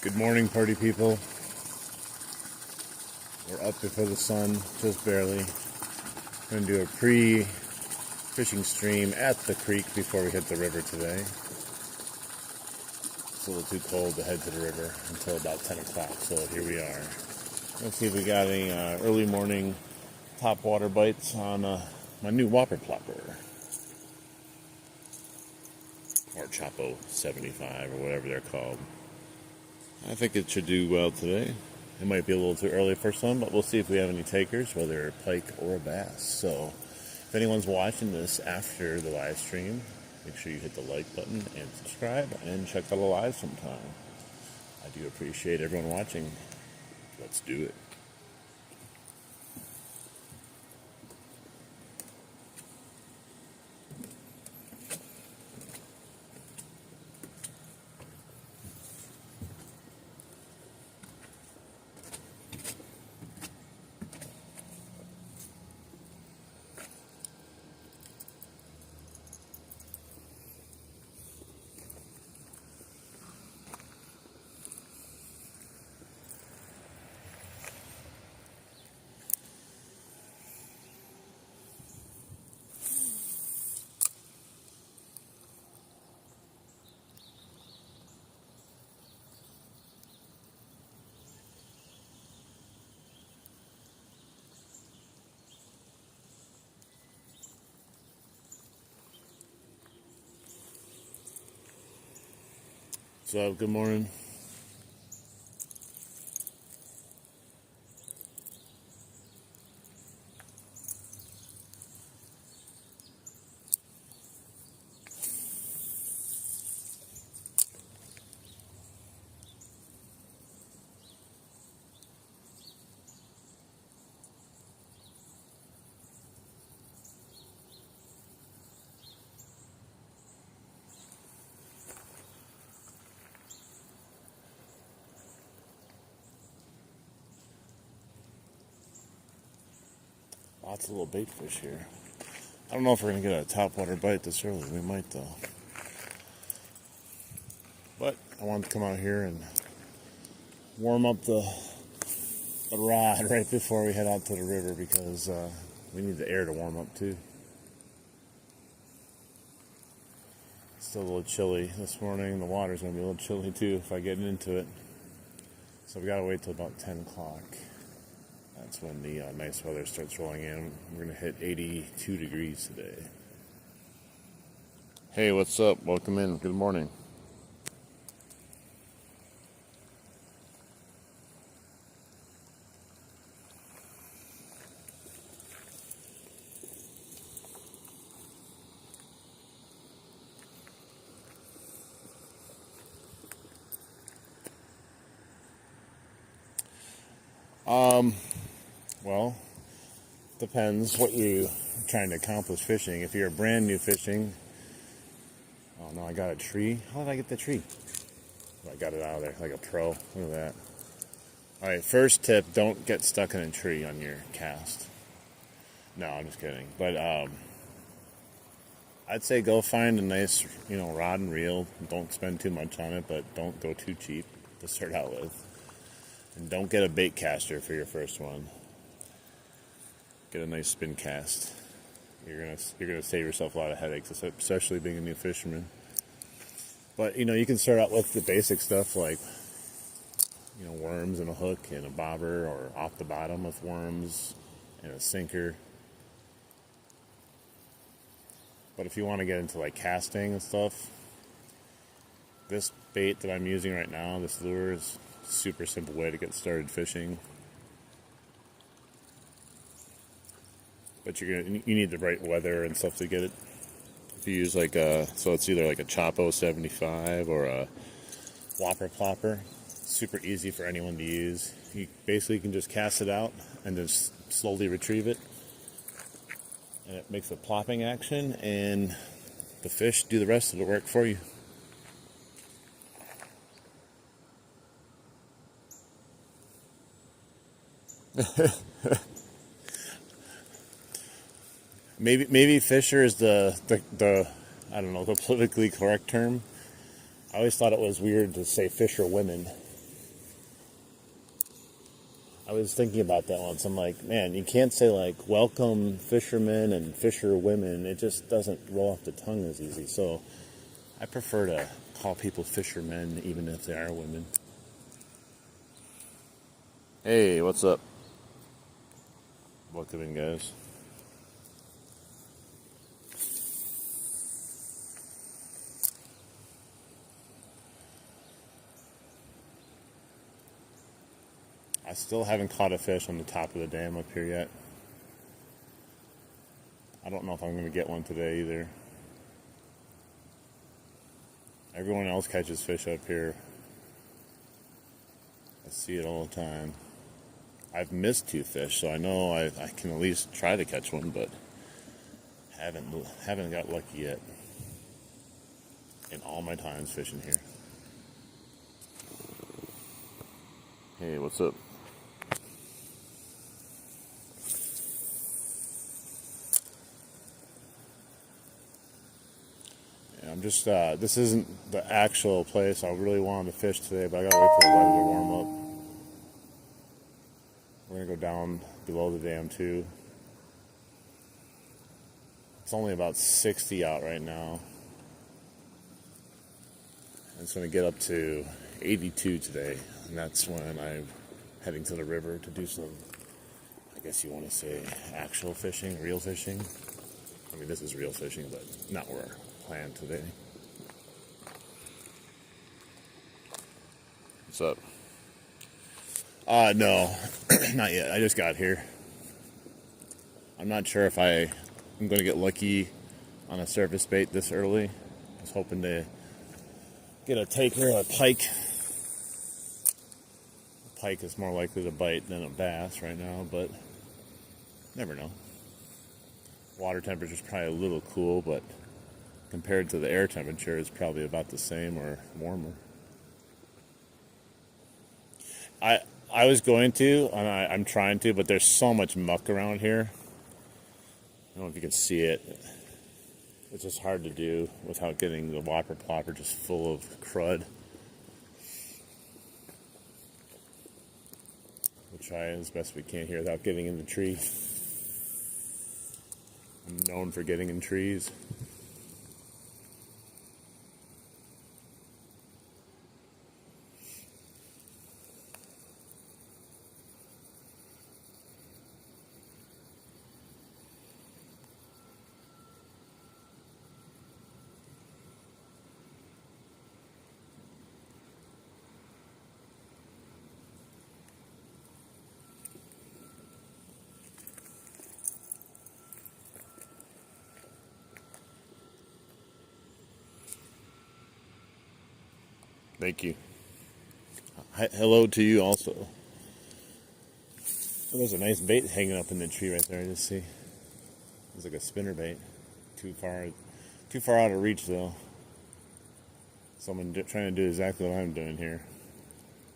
Good morning, party people. We're up before the sun, just barely. Going to do a pre-fishing stream at the creek before we hit the river today. It's a little too cold to head to the river until about 10 o'clock, so here we are. Let's see if we got any early morning topwater bites on my new whopper plopper. Or Chopo 75 or whatever they're called. I think it should do well today. It might be a little too early for some, but we'll see if we have any takers, whether a pike or a bass. So if anyone's watching this after the live stream, make sure you hit the like button and subscribe and check out the live sometime. I do appreciate everyone watching. Let's do it. So, good morning. Lots of little bait fish here. I don't know if we're going to get a topwater bite this early. We might, though. But I wanted to come out here and warm up the rod right before we head out to the river because we need the air to warm up, too. It's still a little chilly this morning. The water's going to be a little chilly, too, if I get into it. So we got to wait till about 10 o'clock. That's when the nice weather starts rolling in. We're going to hit 82 degrees today. Hey, what's up? Welcome in. Good morning. Well, depends what you're trying to accomplish fishing. If you're brand new fishing, oh no, I got a tree. How did I get the tree? Oh, I got it out of there like a pro. Look at that. All right, first tip: don't get stuck in a tree on your cast. No, I'm just kidding. But I'd say go find a nice, rod and reel. Don't spend too much on it, but don't go too cheap to start out with. And don't get a bait caster for your first one. Get a nice spin cast. You're gonna save yourself a lot of headaches, especially being a new fisherman. But you can start out with the basic stuff like worms and a hook and a bobber, or off the bottom with worms and a sinker. But if you want to get into like casting and stuff, this bait that I'm using right now, this lure, is a super simple way to get started fishing. But you need the right weather and stuff to get it. If you use so it's either like a Chopo 75 or a whopper plopper. Super easy for anyone to use. You basically can just cast it out and just slowly retrieve it. And it makes a plopping action, and the fish do the rest of the work for you. Maybe fisher is the I don't know, the politically correct term. I always thought it was weird to say fisher women. I was thinking about that once. I'm like, man, you can't say like welcome fishermen and fisher women. It just doesn't roll off the tongue as easy. So I prefer to call people fishermen even if they are women. Hey, what's up? Welcome in, guys. I still haven't caught a fish on the top of the dam up here yet. I don't know if I'm going to get one today either. Everyone else catches fish up here. I see it all the time. I've missed 2 fish, so I know I can at least try to catch one, but haven't got lucky yet in all my times fishing here. Hey, what's up? I'm just, this isn't the actual place I really wanted to fish today, but I gotta wait for the weather to warm up. We're gonna go down below the dam too. It's only about 60 out right now. It's gonna get up to 82 today, and that's when I'm heading to the river to do some, I guess you want to say, actual fishing, real fishing. I mean, this is real fishing, but not where I planned today. What's up? No, not yet. I just got here. I'm not sure if I'm going to get lucky on a surface bait this early. I was hoping to get a taker, a pike. A pike is more likely to bite than a bass right now, but never know. Water temperature is probably a little cool, but compared to the air temperature, it's probably about the same or warmer. I was going to, and I'm trying to, but there's so much muck around here. I don't know if you can see it. It's just hard to do without getting the whopper plopper just full of crud. We'll try as best we can here without getting in the tree. I'm known for getting in trees. Thank you. Hello to you also. Oh, there's a nice bait hanging up in the tree right there. I just see. It's like a spinner bait. Too far out of reach though. Someone trying to do exactly what I'm doing here.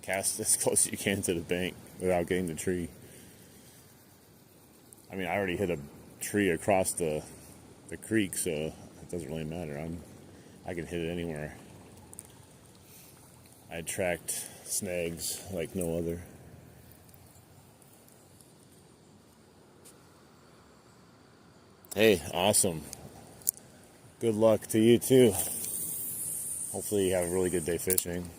Cast as close as you can to the bank without getting the tree. I mean, I already hit a tree across the creek, so it doesn't really matter. I can hit it anywhere. I attract snags like no other. Hey, awesome. Good luck to you too. Hopefully you have a really good day fishing.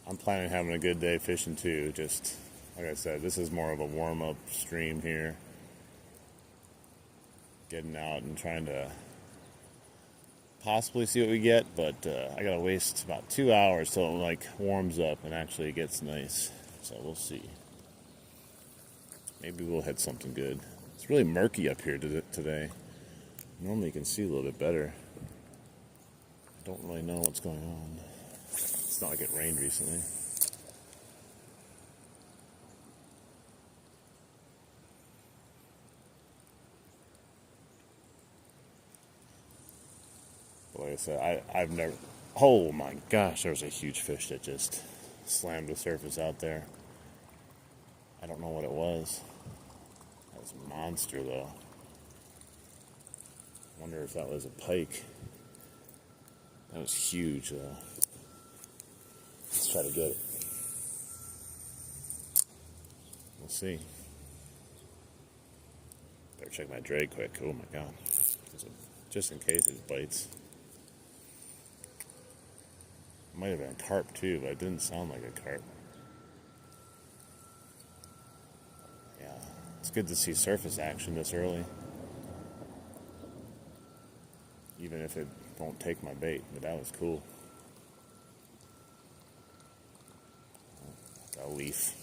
I'm planning on having a good day fishing too. Just like I said, this is more of a warm-up stream here. Getting out and trying to possibly see what we get, but I gotta waste about 2 hours till it like warms up and actually gets nice. So we'll see. Maybe we'll hit something good. It's really murky up here today. Normally you can see a little bit better. I don't really know what's going on. It's not like it rained recently. But like I said, I've never... Oh my gosh, there was a huge fish that just slammed the surface out there. I don't know what it was. That was a monster though. I wonder if that was a pike. That was huge though. Let's try to get it. We'll see. Better check my drag quick. Oh my god. Just in case it bites. Might have been a carp too, but it didn't sound like a carp. Yeah, it's good to see surface action this early. Even if it won't take my bait, but that was cool. A leaf.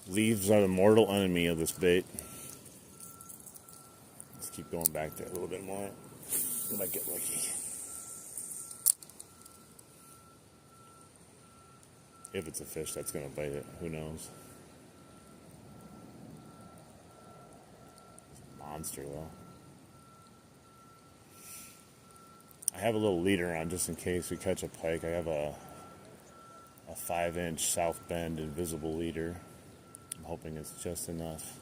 Leaves are the mortal enemy of this bait. Let's keep going back there a little bit more. We might get lucky. If it's a fish that's going to bite it, who knows? It's a monster, though. I have a little leader on just in case we catch a pike. I have a 5-inch South Bend invisible leader. I'm hoping it's just enough.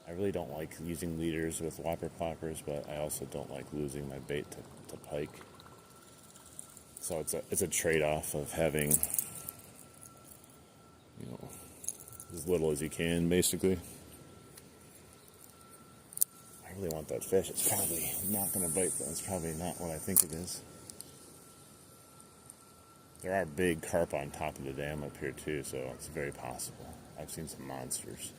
I really don't like using leaders with whopper poppers, but I also don't like losing my bait to pike. So it's a trade-off of having, as little as you can, basically. I really want that fish. It's probably not going to bite, though. It's probably not what I think it is. There are big carp on top of the dam up here, too, so it's very possible. I've seen some monsters.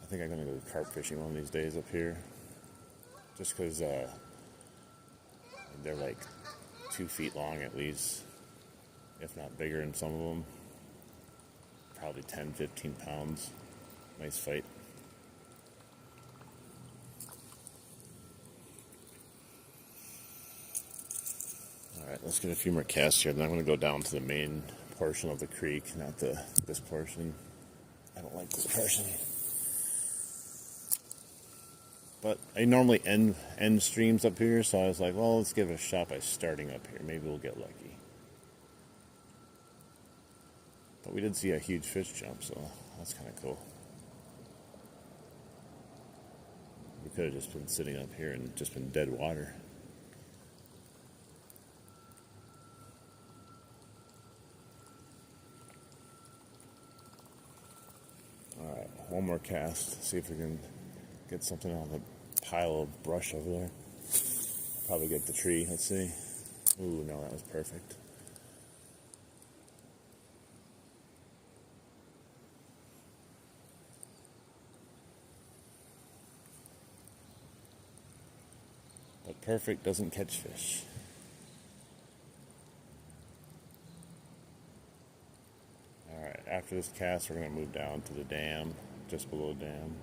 I think I'm going to go carp fishing one of these days up here. Just because they're like 2 feet long at least, if not bigger in some of them. Probably 10, 15 pounds. Nice fight. Alright, let's get a few more casts here, then I'm going to go down to the main portion of the creek, not this portion. I don't like this portion. But I normally end streams up here, so I was like, well, let's give it a shot by starting up here. Maybe we'll get lucky. But we did see a huge fish jump, so that's kind of cool. We could have just been sitting up here and just been dead water. Alright, one more cast. See if we can get something on the pile of brush over there. Probably get the tree. Let's see. Ooh, no, that was perfect. But perfect doesn't catch fish. Alright, after this cast, we're going to move down to the dam, just below the dam.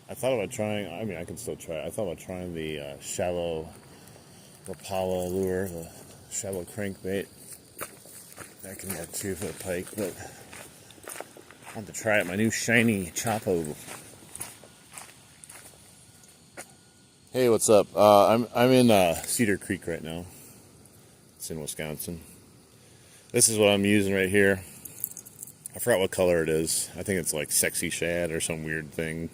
I thought about trying, I can still try it. I thought about trying the shallow Rapala lure, the shallow crankbait. That can work too for the pike, but I want to try it. My new shiny Chapo. Hey, what's up? I'm in Cedar Creek right now. It's in Wisconsin. This is what I'm using right here. I forgot what color it is. I think it's like sexy shad or some weird thing.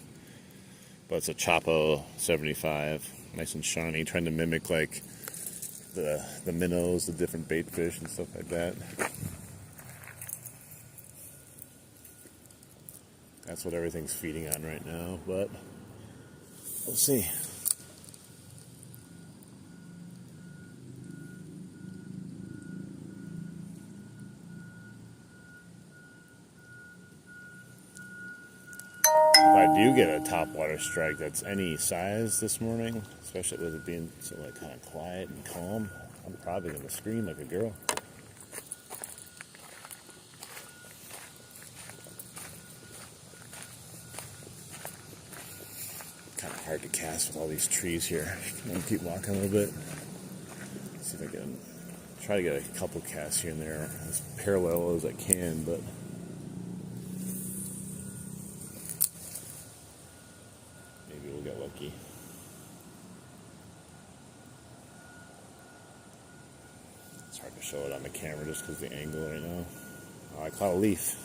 But it's a Chapo 75, nice and shiny, trying to mimic like the minnows, the different bait fish and stuff like that. That's what everything's feeding on right now, but we'll see. If I do get a topwater strike that's any size this morning, especially with it being so like kind of quiet and calm, I'm probably going to scream like a girl. Kind of hard to cast with all these trees here. I'm going to keep walking a little bit. See if I can try to get a couple casts here and there as parallel as I can, but maybe we'll get lucky. It's hard to show it on the camera just because of the angle right now. Oh, I caught a leaf.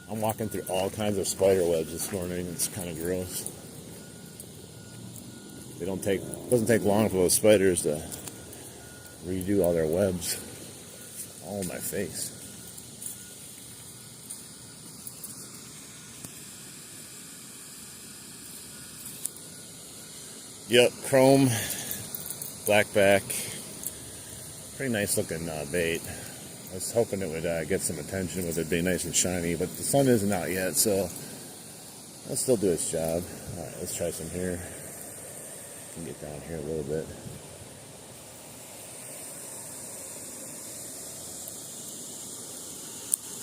I'm walking through all kinds of spider webs this morning. It's kind of gross. Doesn't take long for those spiders to redo all their webs. All in my face. Yep, chrome, blackback. Pretty nice looking bait. I was hoping it would get some attention with it being nice and shiny, but the sun isn't out yet, so it'll still do its job. Alright, let's try some here. Can get down here a little bit.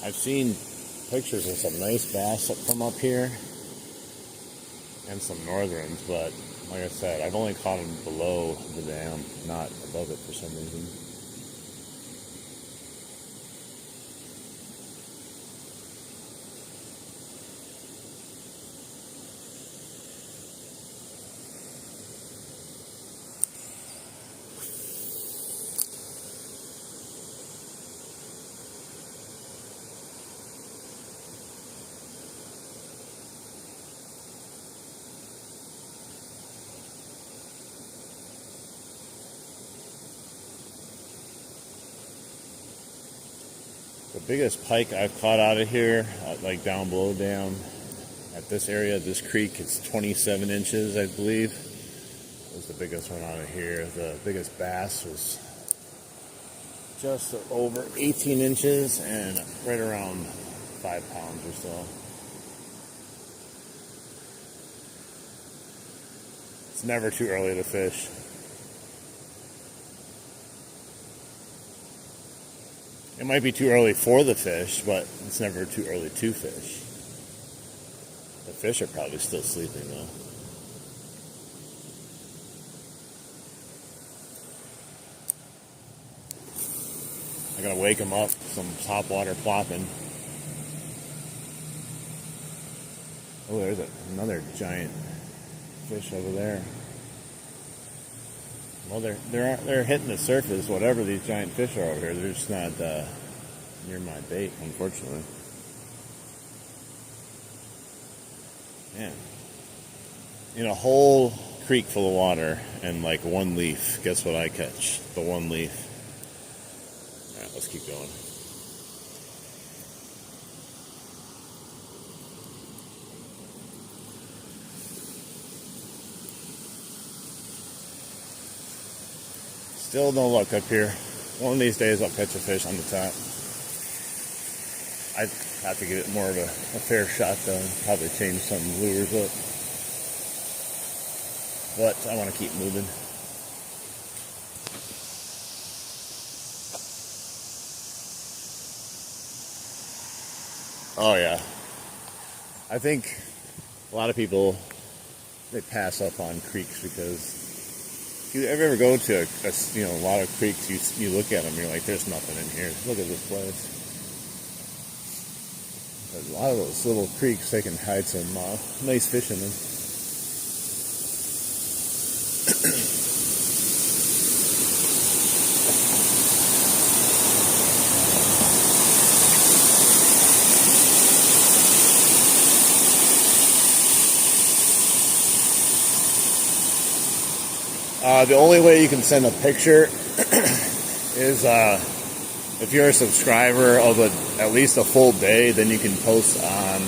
I've seen pictures of some nice bass from up here and some northerns, but like I said, I've only caught them below the dam, not above it for some reason. The biggest pike I've caught out of here, like down below dam, at this area, this creek, it's 27 inches, I believe. Was the biggest one out of here. The biggest bass was just over 18 inches and right around 5 pounds or so. It's never too early to fish. It might be too early for the fish, but it's never too early to fish. The fish are probably still sleeping though. I gotta wake them up. Some topwater plopping. Oh, there's another giant fish over there. Well, they're hitting the surface. Whatever these giant fish are over here, they're just not near my bait, unfortunately. Man, in a whole creek full of water and like one leaf. Guess what I catch? The one leaf. All right, let's keep going. Still no luck up here. One of these days I'll catch a fish on the top. I'd have to give it more of a fair shot though. Probably change some lures up. But I want to keep moving. Oh yeah. I think a lot of people, they pass up on creeks because if you ever go to a lot of creeks, you look at them, you're like, there's nothing in here. Look at this place. But a lot of those little creeks, they can hide some nice fish in them. The only way you can send a picture is if you're a subscriber of at least a full day, then you can post on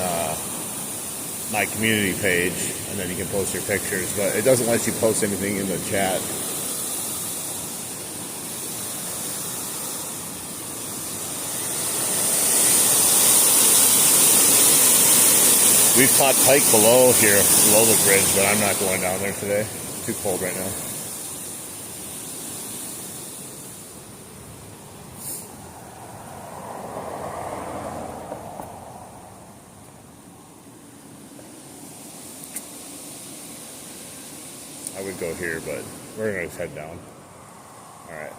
my community page, and then you can post your pictures. But it doesn't let you post anything in the chat. We've caught pike below here, below the bridge, but I'm not going down there today. It's too cold right now. I would go here, but we're going to head down. All right.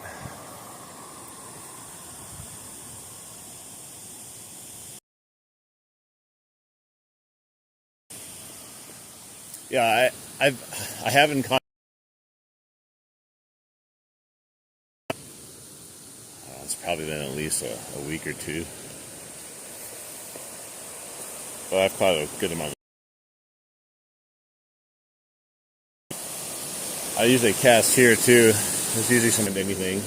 Yeah, I haven't caught. It's probably been at least a week or two. Well, I've caught a good amount. I usually cast here too. There's usually some anything.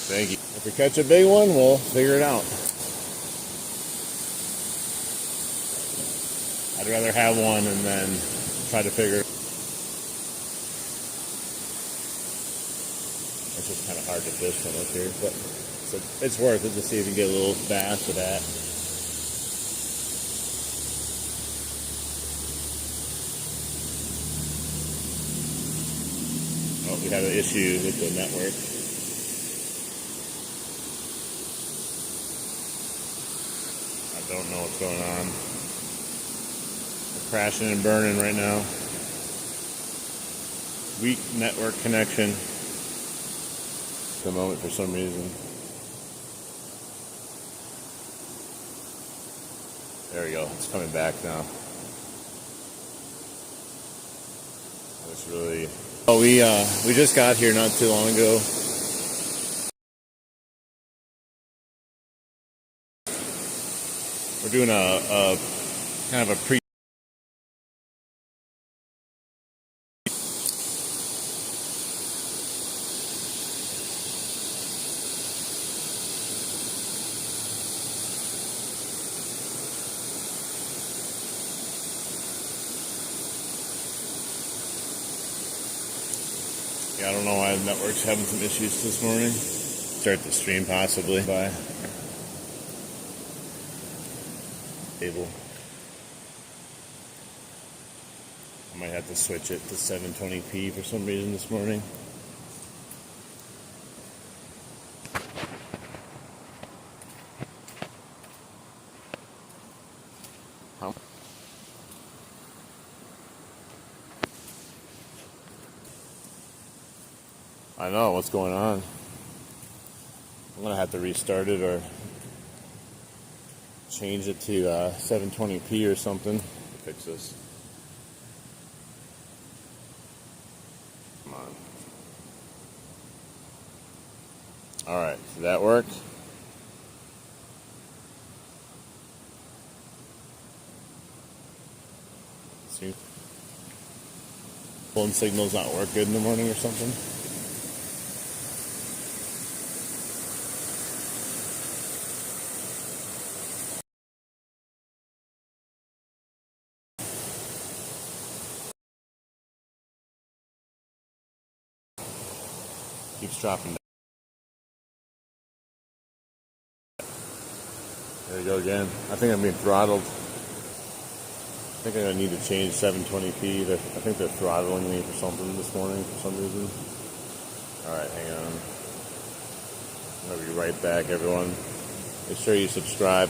Thank you. If we catch a big one, we'll figure it out. I'd rather have one and then try to figure. It's just kind of hard to fish from up here, but it's worth it to see if you can get a little bass with that. Oh, we have an issue with the network. I don't know what's going on. We're crashing and burning right now. Weak network connection at the moment for some reason. There we go. It's coming back now. It's really. Oh, we just got here not too long ago. We're doing a kind of a pre. Yeah, I don't know why the network's having some issues this morning. Start the stream possibly by table. I might have to switch it to 720p for some reason this morning. How? I know what's going on. I'm gonna have to restart it or change it to 720p or something to fix this. Come on. All right, did that work? See, phone signals not work good in the morning or something. Keeps dropping down. There we go again. I think I'm being throttled. I think I'm gonna need to change 720p. I think they're throttling me for something this morning for some reason. Alright, hang on. I'm gonna be right back, everyone. Make sure you subscribe.